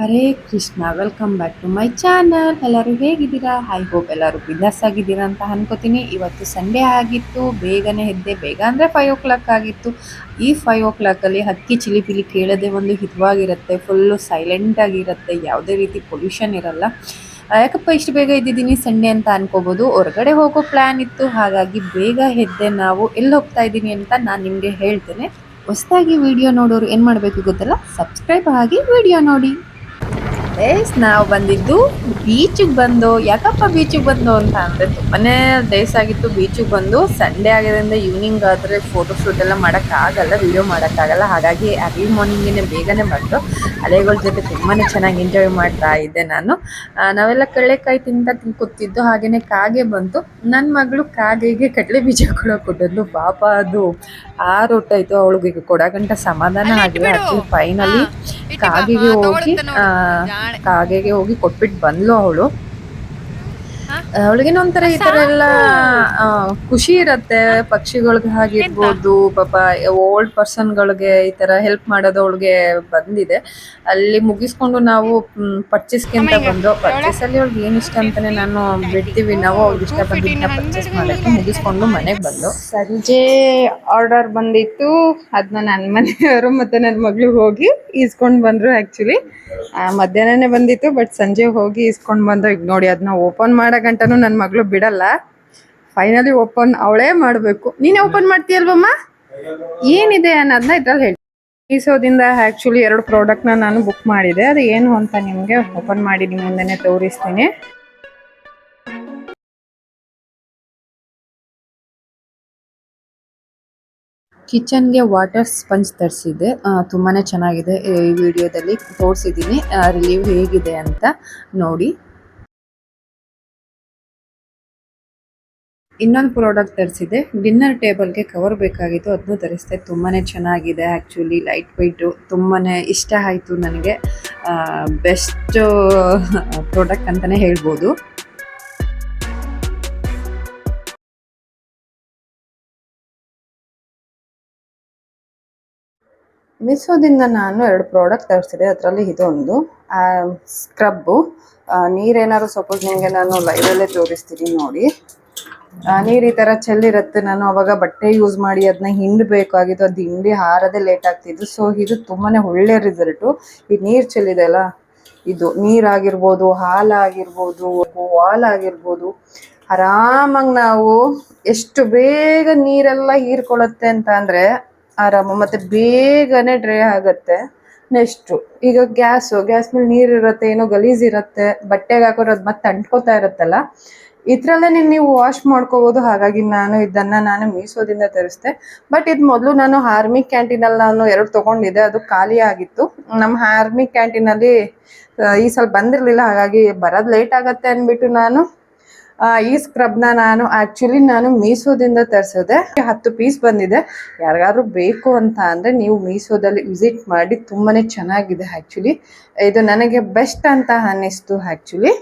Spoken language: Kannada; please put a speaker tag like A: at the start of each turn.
A: Hare Krishna, welcome back to my channel. ಎಲ್ಲರೂ ಹೇಗಿದ್ದೀರಾ? ಐ ಹೋಪ್ ಎಲ್ಲರೂ ಬಿಂದಾಸ್ ಆಗಿದ್ದೀರಾ ಅಂತ ಅನ್ಕೋತೀನಿ. ಇವತ್ತು ಸಂಡೇ ಆಗಿತ್ತು, ಬೇಗನೆ ಎದ್ದೆ. ಬೇಗ ಅಂದರೆ 5 o'clock ಆಗಿತ್ತು. ಈ 5 o'clockಲ್ಲಿ ಹಕ್ಕಿ ಚಿಲಿಪಿಲಿ ಕೇಳೋದೇ ಒಂದು ಹಿತವಾಗಿರುತ್ತೆ. ಫುಲ್ಲು ಸೈಲೆಂಟ್ ಆಗಿರುತ್ತೆ, ಯಾವುದೇ ರೀತಿ ಪೊಲ್ಯೂಷನ್ ಇರಲ್ಲ. ಯಾಕಪ್ಪ ಇಷ್ಟು ಬೇಗ ಇದ್ದಿದ್ದೀನಿ ಸಂಡೇ ಅಂತ ಅನ್ಕೋಬೋದು. ಹೊರಗಡೆ ಹೋಗೋ ಪ್ಲ್ಯಾನ್ ಇತ್ತು, ಹಾಗಾಗಿ ಬೇಗ ಎದ್ದೆ. ನಾವು ಎಲ್ಲಿ ಹೋಗ್ತಾ ಇದ್ದೀನಿ ಅಂತ ನಾನು ನಿಮಗೆ ಹೇಳ್ತೇನೆ. ಹೊಸದಾಗಿ ವಿಡಿಯೋ ನೋಡೋರು ಏನು ಮಾಡಬೇಕು ಗೊತ್ತಲ್ಲ, ಸಬ್ಸ್ಕ್ರೈಬ್ ಆಗಿ ವಿಡಿಯೋ ನೋಡಿ. ನಾವು ಬಂದಿದ್ದು ಬೀಚಿಗೆ ಬಂದು. ಯಾಕಪ್ಪ ಬೀಚಿಗೆ ಬಂದು ಅಂತ ಅಂದರೆ, ತುಂಬನೇ ಡೇಸ್ ಆಗಿತ್ತು ಬೀಚಿಗೆ ಬಂದು. ಸಂಡೇ ಆಗಿರೋದ್ರಿಂದ ಈವ್ನಿಂಗ್ ಆದರೆ ಫೋಟೋ ಶೂಟ್ ಎಲ್ಲ ಮಾಡೋಕ್ಕಾಗಲ್ಲ, ವಿಡಿಯೋ ಮಾಡೋಕ್ಕಾಗಲ್ಲ. ಹಾಗಾಗಿ ಅರ್ಲಿ ಮಾರ್ನಿಂಗೇ ಬೇಗನೆ ಬಂದು ಅಲೆಗಳ ಜೊತೆ ತುಂಬಾ ಚೆನ್ನಾಗಿ ಎಂಜಾಯ್ ಮಾಡ್ತಾ ಇದ್ದೆ ನಾನು. ನಾವೆಲ್ಲ ಕಡಲೆಕಾಯಿ ತಿಂತ ಕೂತಿದ್ದು, ಹಾಗೆಯೇ ಕಾಗೆ ಬಂತು. ನನ್ನ ಮಗಳು ಕಾಗೆಗೆ ಕಡಲೆ ಬೀಜ ಕೊಟ್ಟಿದ್ಲು. ಪಾಪ ಅದು ಆರೊಟ್ಟಾಯಿತು. ಅವಳಿಗೆ ಕೊಡಗಂಟ ಸಮಾಧಾನ ಆಗಿಲ್ಲ. ಆ್ಯಕ್ಚುಲಿ ಫೈನಲಿ ಕಾಗೆಗೆ ಹೋಗಿ ಕೊಟ್ಬಿಟ್ಟು ಬಂದ್ಲು ಅವಳು. ಅವಳಿಗೇನೋ ಒಂಥರ ಈ ಥರ ಎಲ್ಲ ಖುಷಿ ಇರುತ್ತೆ. ಪಕ್ಷಿಗಳಿಗೆ ಆಗಿರ್ಬೋದು, ಪಾಪ ಓಲ್ಡ್ ಪರ್ಸನ್ಗಳಿಗೆ ಈ ಥರ ಹೆಲ್ಪ್ ಮಾಡೋದು ಅವಳಿಗೆ ಬಂದಿದೆ. ಅಲ್ಲಿ ಮುಗಿಸ್ಕೊಂಡು ನಾವು ಪರ್ಚೇಸ್ಗಿಂತ ಬಂದು, ಪರ್ಚೇಸಲ್ಲಿ ಅವ್ಳಿಗೆ ಏನು ಇಷ್ಟ ಅಂತಲೇ ನಾನು ಬಿಡ್ತೀವಿ ನಾವು. ಅವ್ರಿಗೆ ಇಷ್ಟ ಬಂದಿದ್ದನ್ನ ಪರ್ಚೇಸ್ ಮಾಡೋಕ್ಕೆ ಮುಗಿಸ್ಕೊಂಡು ಮನೆಗೆ ಬಂದು. ಸಂಜೆ ಆರ್ಡರ್ ಬಂದಿತ್ತು, ಅದನ್ನ ನನ್ನ ಮನೆಯವರು ಮತ್ತು ನನ್ನ ಮಗಳು ಹೋಗಿ ಈಸ್ಕೊಂಡು ಬಂದರು. ಆ್ಯಕ್ಚುಲಿ ಮಧ್ಯಾಹ್ನನೇ ಬಂದಿತ್ತು, ಬಟ್ ಸಂಜೆ ಹೋಗಿ ಈಸ್ಕೊಂಡು ಬಂದು. ಈಗ ನೋಡಿ, ಅದನ್ನ ಓಪನ್ ಮಾಡೋ ಗಂಟನೂ ನನ್ನ ಮಗಳು ಬಿಡಲ್ಲ. ಫೈನಲಿ ಓಪನ್ ಅವಳೇ ಮಾಡಬೇಕು. ನೀನೇ ಓಪನ್ ಮಾಡ್ತೀಯಲ್ವಮ್ಮ? ಏನಿದೆ ಅನ್ನೋದನ್ನ ಇದ್ರಲ್ಲಿ ಹೇಳಿ. ಮೀಸೋದಿಂದ ಆ್ಯಕ್ಚುಲಿ 2 ಪ್ರಾಡಕ್ಟ್ನ ನಾನು ಬುಕ್ ಮಾಡಿದೆ. ಅದು ಏನು ಅಂತ ನಿಮಗೆ ಓಪನ್ ಮಾಡಿ ನಿಮ್ಮ ಮುಂದೆನೇ ತೋರಿಸ್ತೀನಿ. ಕಿಚನ್ಗೆ ವಾಟರ್ ಸ್ಪಂಜ್ ತರಿಸಿದೆ. ತುಂಬಾ ಚೆನ್ನಾಗಿದೆ. ಈ ವಿಡಿಯೋದಲ್ಲಿ ತೋರಿಸಿದ್ದೀನಿ, ರಿವ್ಯೂ ಹೇಗಿದೆ ಅಂತ ನೋಡಿ. ಇನ್ನೊಂದು ಪ್ರಾಡಕ್ಟ್ ತರಿಸಿದೆ. ಡಿನ್ನರ್ ಟೇಬಲ್ಗೆ ಕವರ್ ಬೇಕಾಗಿತ್ತು, ಅದನ್ನು ತರಿಸಿದೆ. ತುಂಬಾ ಚೆನ್ನಾಗಿದೆ. ಆ್ಯಕ್ಚುಲಿ ಲೈಟ್ ವೆಯ್ಟು, ತುಂಬಾ ಇಷ್ಟ ಆಯಿತು ನನಗೆ. ಬೆಸ್ಟ್ ಪ್ರಾಡಕ್ಟ್ ಅಂತಲೇ ಹೇಳ್ಬೋದು. ಮೀಸೋದಿಂದ ನಾನು 2 ಪ್ರಾಡಕ್ಟ್ ತರಿಸಿದೆ. ಅದರಲ್ಲಿ ಇದೊಂದು ಸ್ಕ್ರಬ್ಬು. ನೀರೇನಾದ್ರು ಸಪೋಸ್ ನಿಮಗೆ ನಾನು ಲೈವಲ್ಲೇ ತೋರಿಸ್ತೀನಿ ನೋಡಿ. ನೀರು ಈ ಥರ ಚೆಲ್ಲಿರುತ್ತೆ. ನಾನು ಅವಾಗ ಬಟ್ಟೆ ಯೂಸ್ ಮಾಡಿ ಅದನ್ನ ಹಿಂಡಬೇಕಾಗಿತ್ತು. ಅದು ಹಿಂಡಿ ಹಾರದೆ ಲೇಟ್ ಆಗ್ತಿದ್ದು. ಸೊ ಇದು ತುಂಬಾ ಒಳ್ಳೆ ರಿಸಲ್ಟು. ಈ ನೀರು ಚೆಲ್ಲಿದೆ ಅಲ್ಲ, ಇದು ನೀರಾಗಿರ್ಬೋದು, ಹಾಲಾಗಿರ್ಬೋದು, ಹಾಲಾಗಿರ್ಬೋದು, ಆರಾಮಾಗಿ ನಾವು ಎಷ್ಟು ಬೇಗ ನೀರೆಲ್ಲ ಹೀರ್ಕೊಳ್ಳುತ್ತೆ ಅಂತ ಅಂದರೆ ಆರಾಮ. ಮತ್ತು ಬೇಗನೆ ಡ್ರೈ ಆಗುತ್ತೆ. ನೆಕ್ಸ್ಟು ಈಗ ಗ್ಯಾಸ್ ಮೇಲೆ ನೀರು ಇರುತ್ತೆ, ಏನೋ ಗಲೀಜಿರುತ್ತೆ, ಬಟ್ಟೆಗೆ ಹಾಕೋರು ಅದು ಮತ್ತೆ ಅಂಟ್ಕೋತಾ ಇರುತ್ತಲ್ಲ, ಇದರಲ್ಲೇ ನೀವು ವಾಶ್ ಮಾಡ್ಕೋಬೋದು. ಹಾಗಾಗಿ ನಾನು ಮೀಸೋದಿಂದ ತರಿಸಿದೆ. ಬಟ್ ಇದು ಮೊದಲು ನಾನು ಆರ್ಮಿ ಕ್ಯಾಂಟೀನಲ್ಲಿ ನಾನು 2 ತೊಗೊಂಡಿದ್ದೆ. ಅದು ಖಾಲಿ ಆಗಿತ್ತು. ನಮ್ಮ ಆರ್ಮಿ ಕ್ಯಾಂಟೀನಲ್ಲಿ ಈ ಸಲ ಬಂದಿರಲಿಲ್ಲ, ಹಾಗಾಗಿ ಬರೋದು ಲೇಟ್ ಆಗುತ್ತೆ ಅಂದ್ಬಿಟ್ಟು ನಾನು ಈ ಸ್ಕ್ರಬ್ನ ನಾನು ಮೀಸೋದಿಂದ ತರಿಸಿದೆ. 10 ಪೀಸ್ ಬಂದಿದೆ. ಯಾರಿಗಾದ್ರೂ ಬೇಕು ಅಂತ ಅಂದರೆ ನೀವು ಮೀಸೋದಲ್ಲಿ ವಿಸಿಟ್ ಮಾಡಿ. ತುಂಬಾ ಚೆನ್ನಾಗಿದೆ. ಆ್ಯಕ್ಚುಲಿ ಇದು ನನಗೆ ಬೆಸ್ಟ್ ಅಂತ ಅನ್ನಿಸ್ತು ಆ್ಯಕ್ಚುಲಿ.